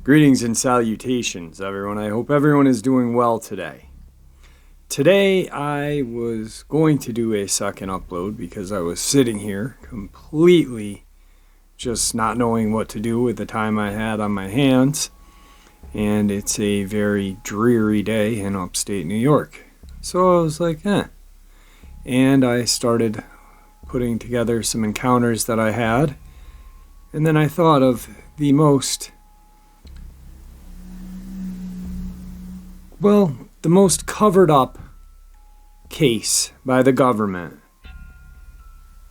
Greetings and salutations, everyone. I hope everyone is doing well today. Today, I was going to do a second upload because I was sitting here completely just not knowing what to do with the time I had on my hands. And it's a very dreary day in upstate New York. So I was like, And I started putting together some encounters that I had. And then I thought of the most covered up case by the government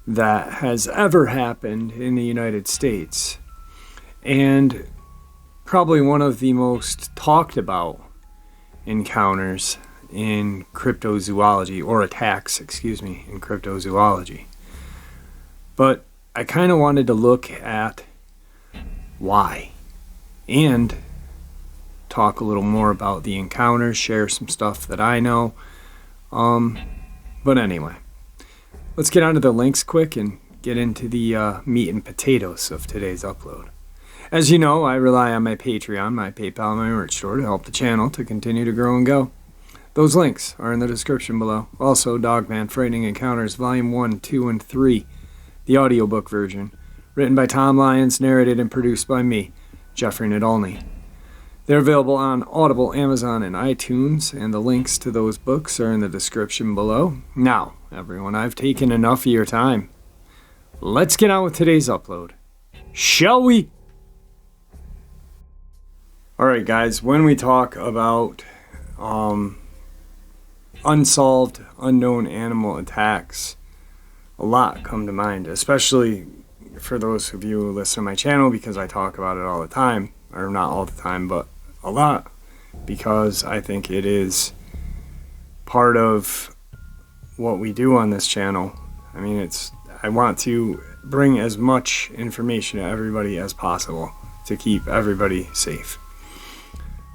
that has ever happened in the United States. And probably one of the most talked about encounters in cryptozoology, or attacks, in cryptozoology. But I kind of wanted to look at why and talk a little more about the encounters, share some stuff that I know. But anyway, let's get onto the links quick and get into the meat and potatoes of today's upload. As you know, I rely on my Patreon, my PayPal, and my merch store to help the channel to continue to grow and go. Those links are in the description below. Also, Dogman Frightening Encounters Volume 1, 2, and 3, the audiobook version, written by Tom Lyons, narrated and produced by me, Jeffrey Nadolny. They're available on Audible, Amazon, and iTunes, and the links to those books are in the description below. Now, everyone, I've taken enough of your time. Let's get on with today's upload. Shall we? Alright guys, when we talk about unsolved, unknown animal attacks, a lot come to mind, especially for those of you who listen to my channel, because I talk about it all the time. Or not all the time, but a lot, because I think it is part of what we do on this channel. I mean, I want to bring as much information to everybody as possible to keep everybody safe.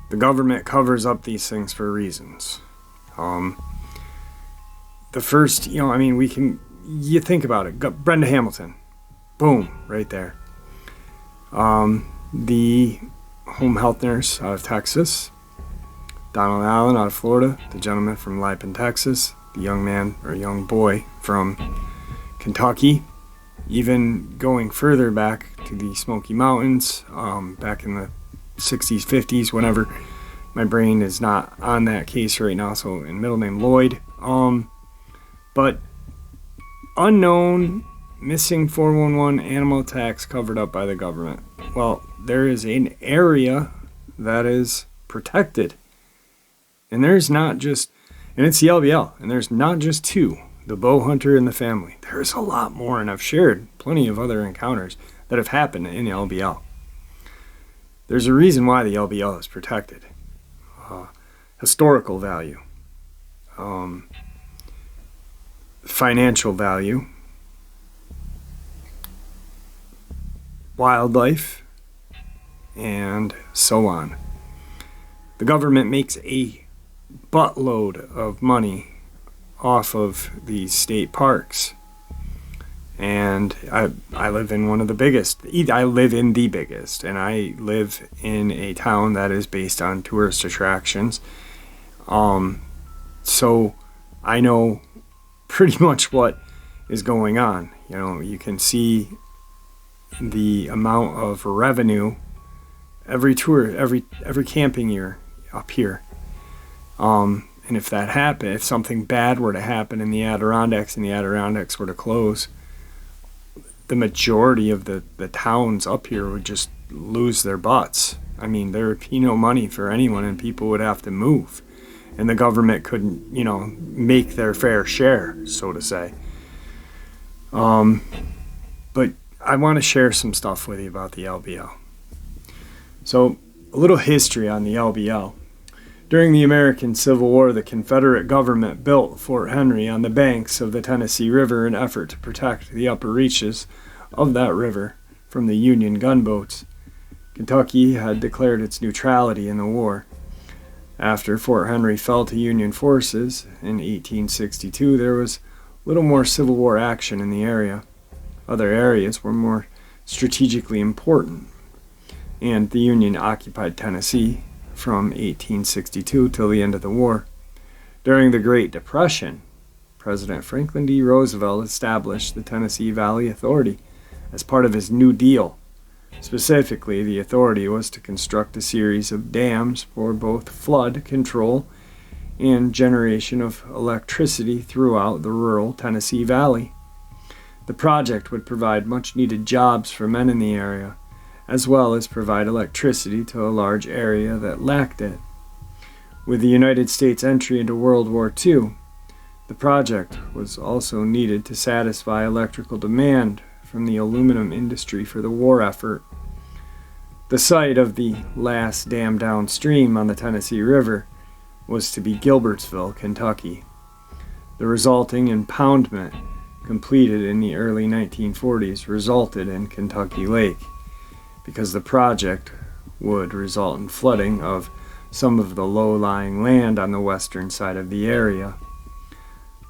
The government covers up these things for reasons. The first, you think about it. Brenda Hamilton, boom, right there. The home health nurse out of Texas, Donald Allen out of Florida, the gentleman from Lipan, Texas, the young man or young boy from Kentucky, even going further back to the Smoky Mountains, back in the 60s, 50s, whenever. My brain is not on that case right now, so in middle name Lloyd. But unknown missing 411 animal attacks covered up by the government. Well, there is an area that is protected. And there's not just, and it's the LBL, and there's not just two, the bow hunter and the family. There's a lot more, and I've shared plenty of other encounters that have happened in the LBL. There's a reason why the LBL is protected. Historical value. Financial value. Wildlife, and so on. The government makes a buttload of money off of these state parks. And I live in one of the biggest. I live in the biggest, and I live in a town that is based on tourist attractions. So I know pretty much what is going on. You can see the amount of revenue every tour, every camping year up here. And if that happened, if something bad were to happen in the Adirondacks and the Adirondacks were to close, the majority of the towns up here would just lose their butts. I mean, there would be no money for anyone, and people would have to move. And the government couldn't, make their fair share, so to say. But I want to share some stuff with you about the LBL. So, a little history on the LBL. During the American Civil War, the Confederate government built Fort Henry on the banks of the Tennessee River in an effort to protect the upper reaches of that river from the Union gunboats. Kentucky had declared its neutrality in the war. After Fort Henry fell to Union forces in 1862, there was little more Civil War action in the area. Other areas were more strategically important, and the Union occupied Tennessee from 1862 till the end of the war. During the Great Depression, President Franklin D. Roosevelt established the Tennessee Valley Authority as part of his New Deal. Specifically, the authority was to construct a series of dams for both flood control and generation of electricity throughout the rural Tennessee Valley. The project would provide much-needed jobs for men in the area, as well as provide electricity to a large area that lacked it. With the United States entry into World War II, the project was also needed to satisfy electrical demand from the aluminum industry for the war effort. The site of the last dam downstream on the Tennessee River was to be Gilbertsville, Kentucky. The resulting impoundment, completed in the early 1940s, resulted in Kentucky Lake, because the project would result in flooding of some of the low-lying land on the western side of the area.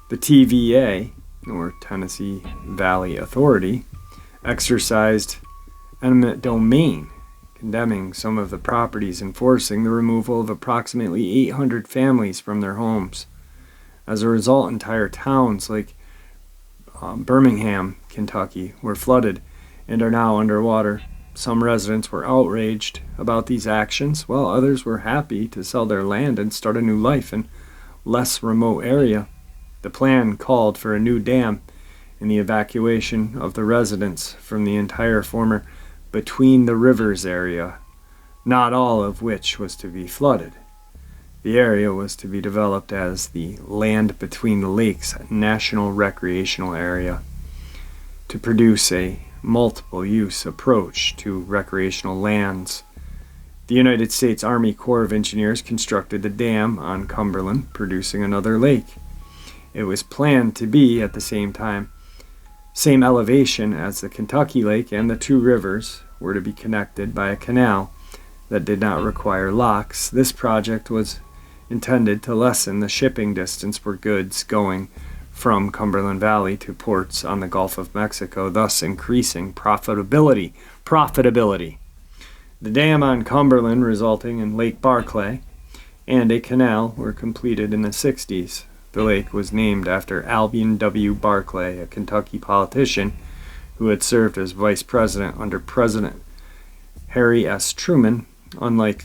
The TVA, or Tennessee Valley Authority, exercised eminent domain, condemning some of the properties and forcing the removal of approximately 800 families from their homes. As a result, entire towns like Birmingham, Kentucky, were flooded and are now underwater. Some residents were outraged about these actions, while others were happy to sell their land and start a new life in a less remote area. The plan called for a new dam and the evacuation of the residents from the entire former Between the Rivers area, not all of which was to be flooded. The area was to be developed as the Land Between the Lakes National Recreational Area to produce a multiple-use approach to recreational lands. The United States Army Corps of Engineers constructed the dam on Cumberland, producing another lake. It was planned to be, at the same time, same elevation as the Kentucky Lake, and the two rivers were to be connected by a canal that did not require locks. This project was intended to lessen the shipping distance for goods going from Cumberland Valley to ports on the Gulf of Mexico, thus increasing profitability. The dam on Cumberland, resulting in Lake Barclay, and a canal were completed in the 60s. The lake was named after Albion W. Barclay, a Kentucky politician who had served as vice president under President Harry S. Truman. Unlike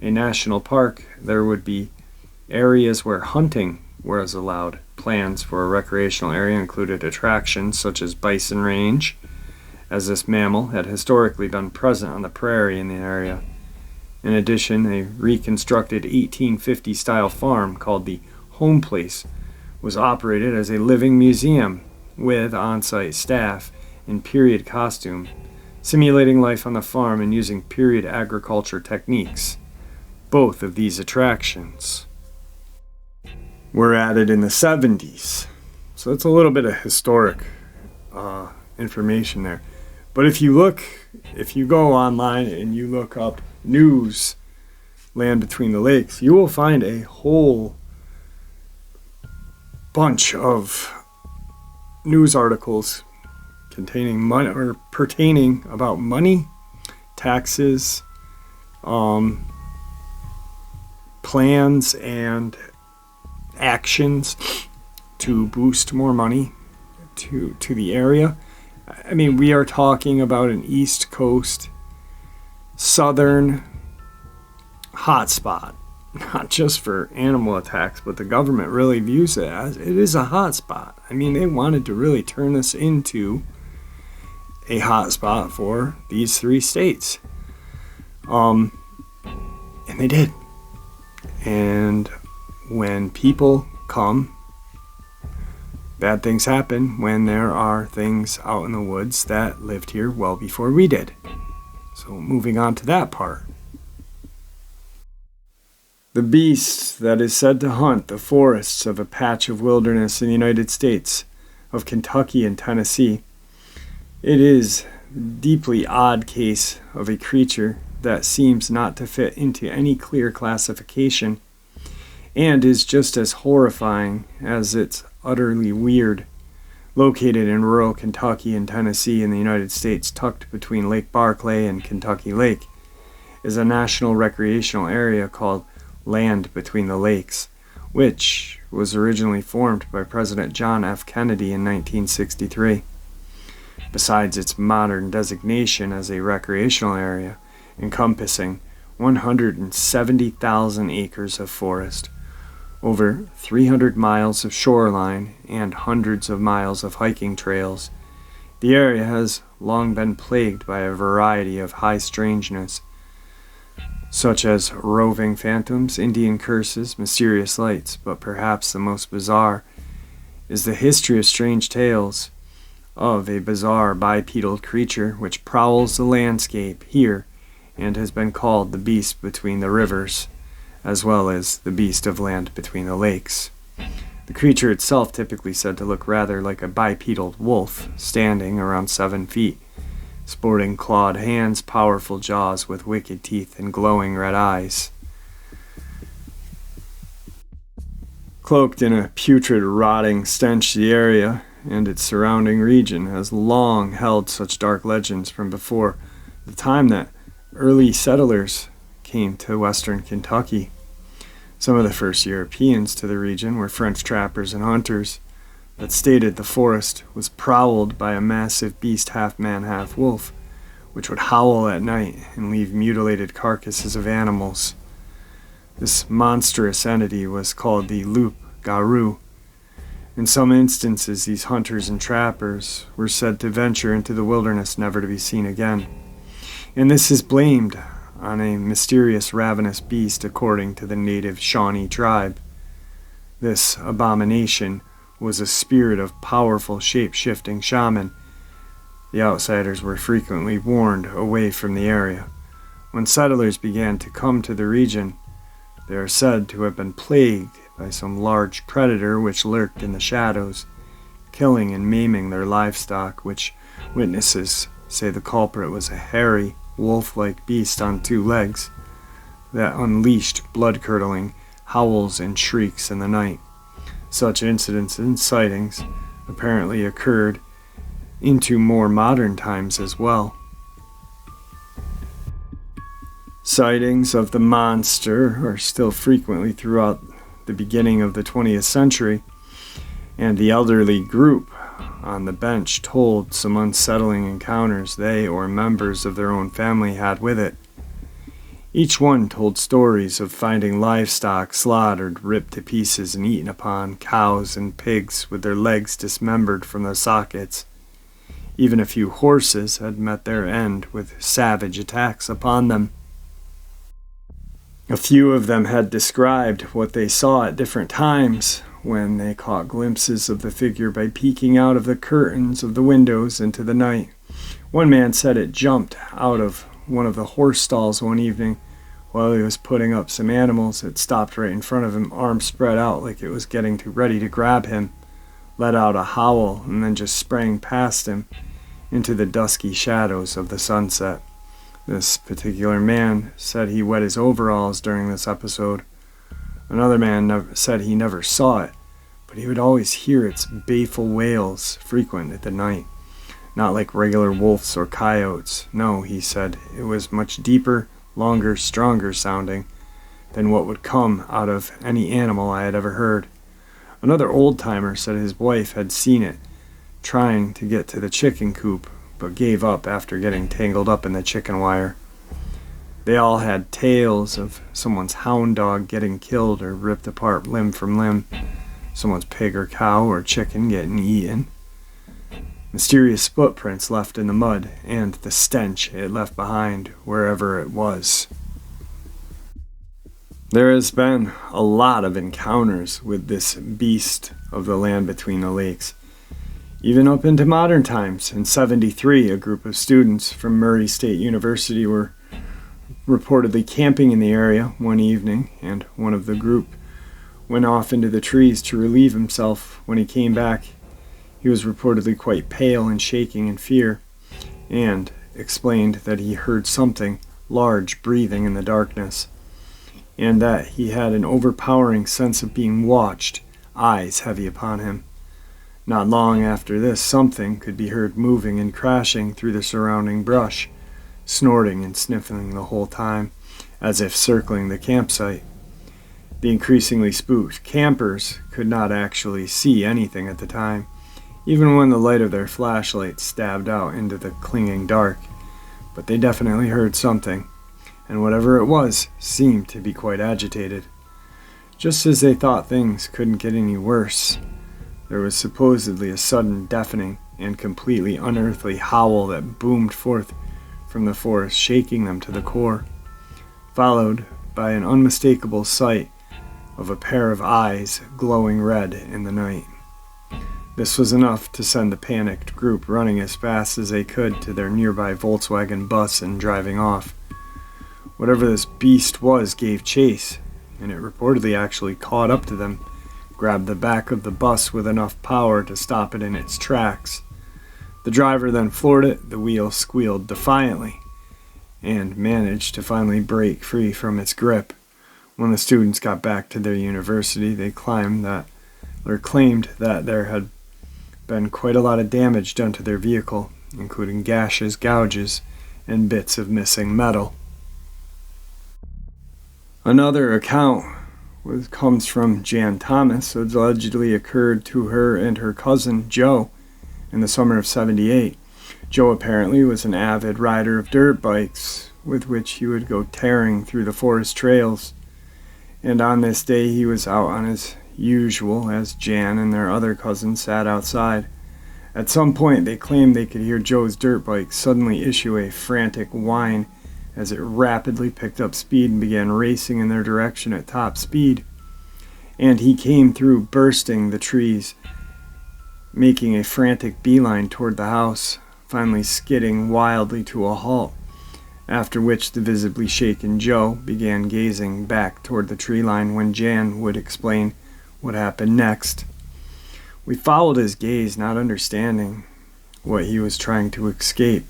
a national park, there would be areas where hunting was allowed. Plans for a recreational area included attractions such as bison range, as this mammal had historically been present on the prairie in the area. In addition, a reconstructed 1850-style farm called the Home Place was operated as a living museum with on-site staff in period costume, simulating life on the farm and using period agriculture techniques. Both of these attractions were added in the 70s. So it's a little bit of historic information there. But if you go online and you look up news, Land Between the Lakes, you will find a whole bunch of news articles containing money or pertaining about money, taxes, plans and actions to boost more money to the area. I mean, we are talking about an East Coast, southern hotspot, not just for animal attacks, but the government really views it as it is a hotspot. I mean, they wanted to really turn this into a hotspot for these three states. And they did. And when people come, bad things happen when there are things out in the woods that lived here well before we did. So moving on to that part. The beast that is said to hunt the forests of a patch of wilderness in the United States, of Kentucky and Tennessee. It is a deeply odd case of a creature that seems not to fit into any clear classification, and is just as horrifying as it's utterly weird. located in rural Kentucky and Tennessee in the United States, tucked between Lake Barkley and Kentucky Lake, is a national recreational area called Land Between the Lakes, which was originally formed by President John F. Kennedy in 1963. Besides its modern designation as a recreational area, encompassing 170,000 acres of forest, over 300 miles of shoreline, and hundreds of miles of hiking trails, the area has long been plagued by a variety of high strangeness, such as roving phantoms, Indian curses, mysterious lights, but perhaps the most bizarre is the history of strange tales of a bizarre bipedal creature which prowls the landscape here and has been called the beast between the rivers, as well as the beast of land between the lakes. The creature itself typically said to look rather like a bipedal wolf, standing around 7 feet, sporting clawed hands, powerful jaws with wicked teeth, and glowing red eyes. Cloaked in a putrid, rotting stench, the area and its surrounding region has long held such dark legends from before the time that early settlers came to western Kentucky. Some of the first Europeans to the region were French trappers and hunters that stated the forest was prowled by a massive beast, half man, half wolf, which would howl at night and leave mutilated carcasses of animals. This monstrous entity was called the loup-garou. In some instances, these hunters and trappers were said to venture into the wilderness never to be seen again. And this is blamed on a mysterious ravenous beast according to the native Shawnee tribe. This abomination was a spirit of powerful shape-shifting shaman. The outsiders were frequently warned away from the area. When settlers began to come to the region, they are said to have been plagued by some large predator which lurked in the shadows, killing and maiming their livestock, which witnesses say the culprit was a hairy, wolf-like beast on 2 legs that unleashed blood-curdling howls and shrieks in the night. Such incidents and sightings apparently occurred into more modern times as well. Sightings of the monster are still frequently throughout the beginning of the 20th century, and the elderly group on the bench told some unsettling encounters they or members of their own family had with it. Each one told stories of finding livestock slaughtered, ripped to pieces, and eaten upon, cows and pigs with their legs dismembered from their sockets. Even a few horses had met their end with savage attacks upon them. A few of them had described what they saw at different times when they caught glimpses of the figure by peeking out of the curtains of the windows into the night. One man said it jumped out of one of the horse stalls one evening while he was putting up some animals. It stopped right in front of him, arms spread out like it was getting ready to grab him, let out a howl, and then just sprang past him into the dusky shadows of the sunset. This particular man said he wet his overalls during this episode. Another man said he never saw it, but he would always hear its baleful wails frequent at the night. Not like regular wolves or coyotes. No, he said, it was much deeper, longer, stronger sounding than what would come out of any animal I had ever heard. Another old-timer said his wife had seen it trying to get to the chicken coop, but gave up after getting tangled up in the chicken wire. They all had tales of someone's hound dog getting killed or ripped apart limb from limb, someone's pig or cow or chicken getting eaten, mysterious footprints left in the mud, and the stench it left behind wherever it was. There has been a lot of encounters with this beast of the land between the lakes. Even up into modern times. In '73, a group of students from Murray State University were reportedly camping in the area one evening, and one of the group went off into the trees to relieve himself. When he came back, he was reportedly quite pale and shaking in fear, and explained that he heard something large breathing in the darkness, and that he had an overpowering sense of being watched, eyes heavy upon him. Not long after this, something could be heard moving and crashing through the surrounding brush, snorting and sniffing the whole time, as if circling the campsite. The increasingly spooked campers could not actually see anything at the time, even when the light of their flashlights stabbed out into the clinging dark, but they definitely heard something, and whatever it was seemed to be quite agitated. Just as they thought things couldn't get any worse, there was supposedly a sudden deafening and completely unearthly howl that boomed forth from the forest, shaking them to the core, followed by an unmistakable sight of a pair of eyes glowing red in the night. This was enough to send the panicked group running as fast as they could to their nearby Volkswagen bus and driving off. Whatever this beast was gave chase, and it reportedly actually caught up to them, grabbed the back of the bus with enough power to stop it in its tracks. The driver then floored it, the wheel squealed defiantly, and managed to finally break free from its grip. When the students got back to their university, they claimed that there had been quite a lot of damage done to their vehicle, including gashes, gouges, and bits of missing metal. Another account comes from Jan Thomas. It allegedly occurred to her and her cousin Joe in the summer of '78. Joe apparently was an avid rider of dirt bikes, with which he would go tearing through the forest trails. And on this day he was out on his usual as Jan and their other cousin sat outside. At some point they claimed they could hear Joe's dirt bike suddenly issue a frantic whine as it rapidly picked up speed and began racing in their direction at top speed. And he came through bursting the trees, making a frantic beeline toward the house, finally skidding wildly to a halt, after which the visibly shaken Joe began gazing back toward the tree line when Jan would explain what happened next. We followed his gaze, not understanding what he was trying to escape.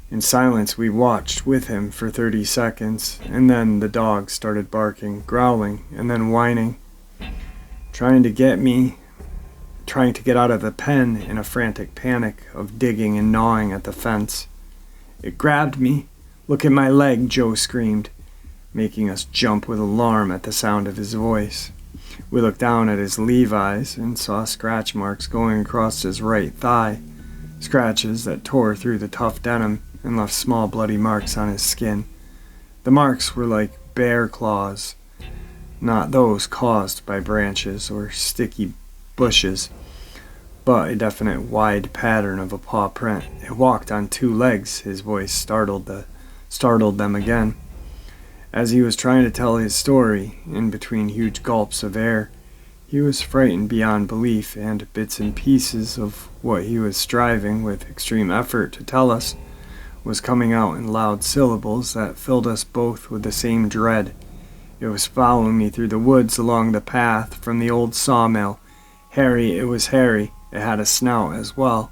In silence, we watched with him for 30 seconds, and then the dog started barking, growling, and then whining, trying to get out of the pen in a frantic panic of digging and gnawing at the fence. It grabbed me. "Look at my leg," Joe screamed, making us jump with alarm at the sound of his voice. We looked down at his Levi's and saw scratch marks going across his right thigh, scratches that tore through the tough denim and left small bloody marks on his skin. The marks were like bear claws, not those caused by branches or sticky bushes, but a definite wide pattern of a paw print. It walked on two legs. His voice startled them again. As he was trying to tell his story, in between huge gulps of air, he was frightened beyond belief, and bits and pieces of what he was striving with extreme effort to tell us was coming out in loud syllables that filled us both with the same dread. It was following me through the woods along the path from the old sawmill. Harry, it was Harry. It had a snout as well,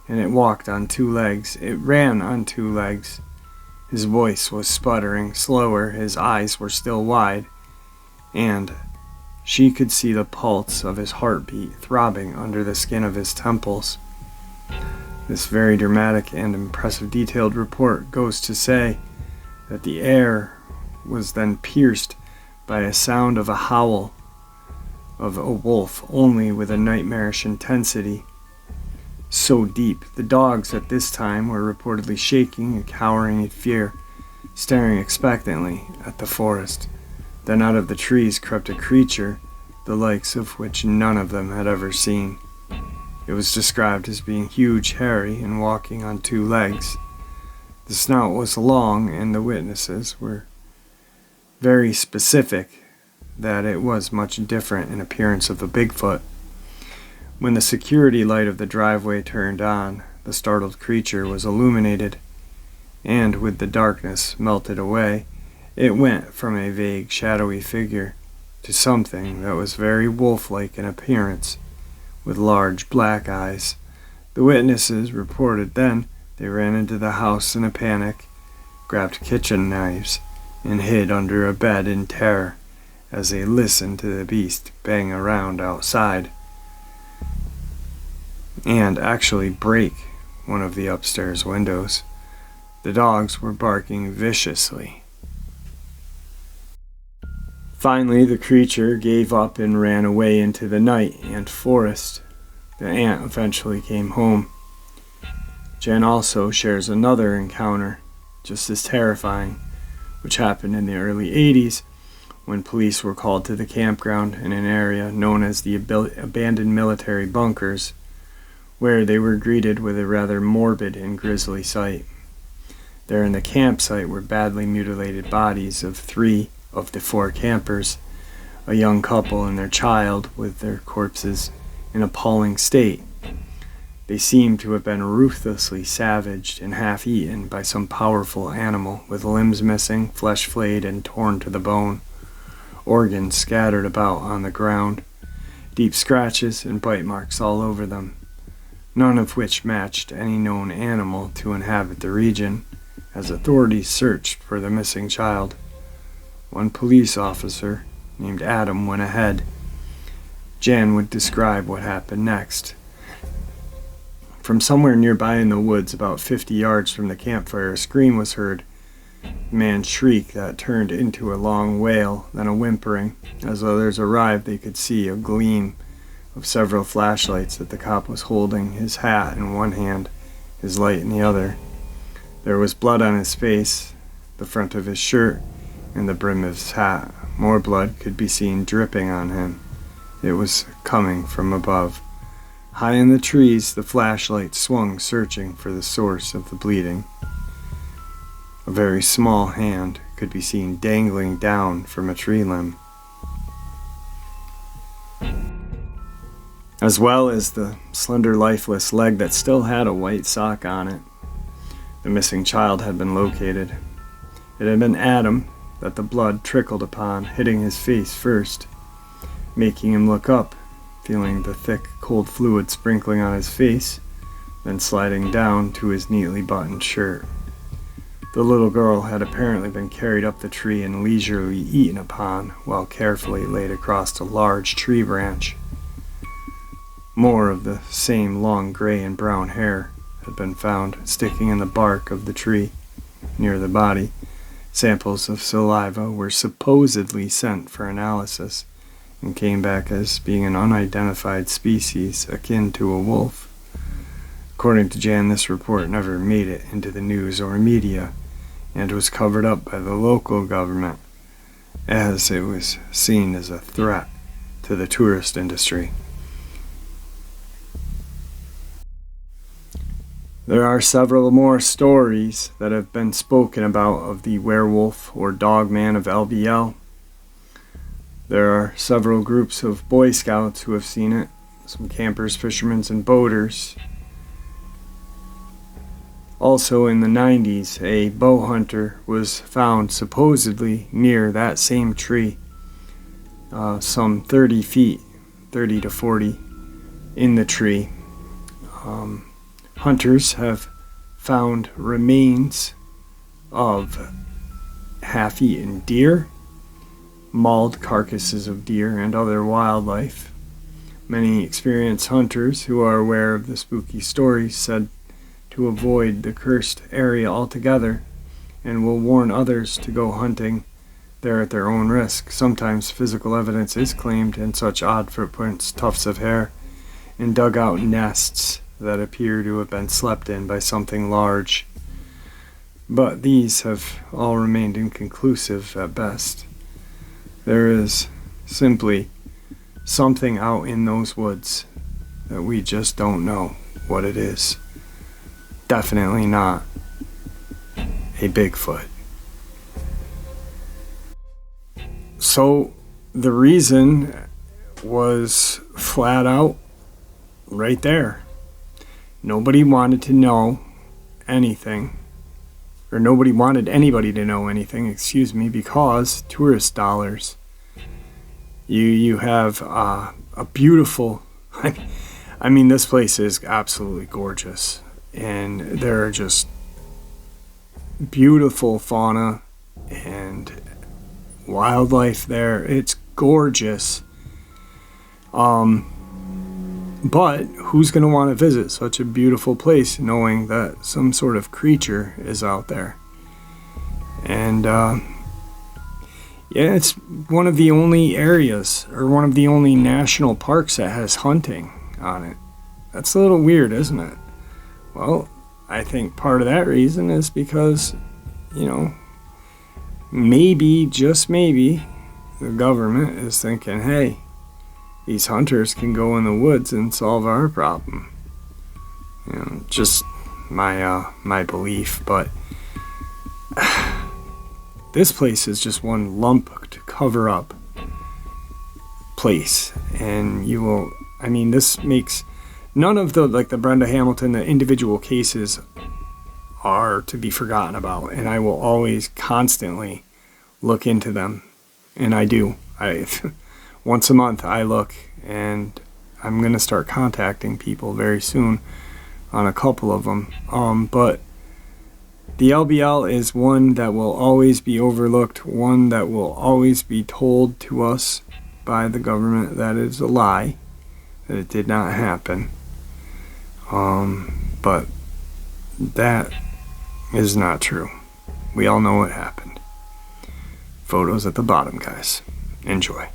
and it walked on two legs. It ran on two legs. His voice was sputtering slower, his eyes were still wide, and she could see the pulse of his heartbeat throbbing under the skin of his temples. This very dramatic and impressive detailed report goes to say that the air was then pierced by a sound of a howl of a wolf, only with a nightmarish intensity so deep. The dogs at this time were reportedly shaking and cowering in fear, staring expectantly at the forest. Then out of the trees crept a creature, the likes of which none of them had ever seen. It was described as being huge, hairy, and walking on two legs. The snout was long, and the witnesses were very specific that it was much different in appearance of the Bigfoot. When the security light of the driveway turned on, the startled creature was illuminated, and with the darkness melted away, it went from a vague, shadowy figure to something that was very wolf-like in appearance, with large black eyes. The witnesses reported then they ran into the house in a panic, grabbed kitchen knives, and hid under a bed in terror as they listened to the beast bang around outside. and actually break one of the upstairs windows. The dogs were barking viciously. Finally, the creature gave up and ran away into the night and forest. The aunt eventually came home. Jen also shares another encounter, just as terrifying, which happened in the early 80s when police were called to the campground in an area known as the abandoned military bunkers, where they were greeted with a rather morbid and grisly sight. There in the campsite were badly mutilated bodies of 3 of the 4 campers, a young couple and their child with their corpses in appalling state. They seemed to have been ruthlessly savaged and half-eaten by some powerful animal, with limbs missing, flesh flayed and torn to the bone, organs scattered about on the ground, deep scratches and bite marks all over them, none of which matched any known animal to inhabit the region, as authorities searched for the missing child. One police officer, named Adam, went ahead. Jan would describe what happened next. From somewhere nearby in the woods, about 50 yards from the campfire, a scream was heard. A man's shriek that turned into a long wail, then a whimpering. As others arrived, they could see a gleam of several flashlights that the cop was holding, his hat in one hand, his light in the other. There was blood on his face, the front of his shirt, and the brim of his hat. More blood could be seen dripping on him. It was coming from above. High in the trees, the flashlight swung, searching for the source of the bleeding. A very small hand could be seen dangling down from a tree limb, as well as the slender, lifeless leg that still had a white sock on it. The missing child had been located. It had been Adam that the blood trickled upon, hitting his face first, making him look up, feeling the thick, cold fluid sprinkling on his face, then sliding down to his neatly buttoned shirt. The little girl had apparently been carried up the tree and leisurely eaten upon, while carefully laid across a large tree branch. More of the same long gray and brown hair had been found sticking in the bark of the tree near the body. Samples of saliva were supposedly sent for analysis and came back as being an unidentified species akin to a wolf. According to Jan, this report never made it into the news or media and was covered up by the local government as it was seen as a threat to the tourist industry. There are several more stories that have been spoken about of the werewolf or Dogman of LBL. There are several groups of Boy Scouts who have seen it, some campers, fishermen, and boaters. Also in the 90s, a bow hunter was found supposedly near that same tree, some 30 feet, 30 to 40 in the tree. Hunters have found remains of half-eaten deer, mauled carcasses of deer, and other wildlife. Many experienced hunters who are aware of the spooky stories said to avoid the cursed area altogether and will warn others to go hunting there at their own risk. Sometimes physical evidence is claimed in such odd footprints, tufts of hair, and dugout nests that appear to have been slept in by something large. But these have all remained inconclusive at best. There is simply something out in those woods that we just don't know what it is. Definitely not a Bigfoot. So the reason was flat out right there. Nobody wanted to know anything, or nobody wanted anybody to know anything, because tourist dollars. You have a beautiful, I mean, this place is absolutely gorgeous, and there are just beautiful fauna and wildlife there. It's gorgeous. But who's going to want to visit such a beautiful place knowing that some sort of creature is out there? And yeah, it's one of the only areas, or one of the only national parks that has hunting on it. That's a little weird, isn't it? Well, I think part of that reason is because, maybe, just maybe, the government is thinking, hey, these hunters can go in the woods and solve our problem. Just my belief, but this place is just one lump to cover up place, and this makes none of the Brenda Hamilton, the individual cases are to be forgotten about, and I will always constantly look into them, and I do. Once a month I look, and I'm going to start contacting people very soon on a couple of them. But the LBL is one that will always be overlooked, one that will always be told to us by the government that is a lie, that it did not happen. But that is not true. We all know what happened. Photos at the bottom, guys. Enjoy.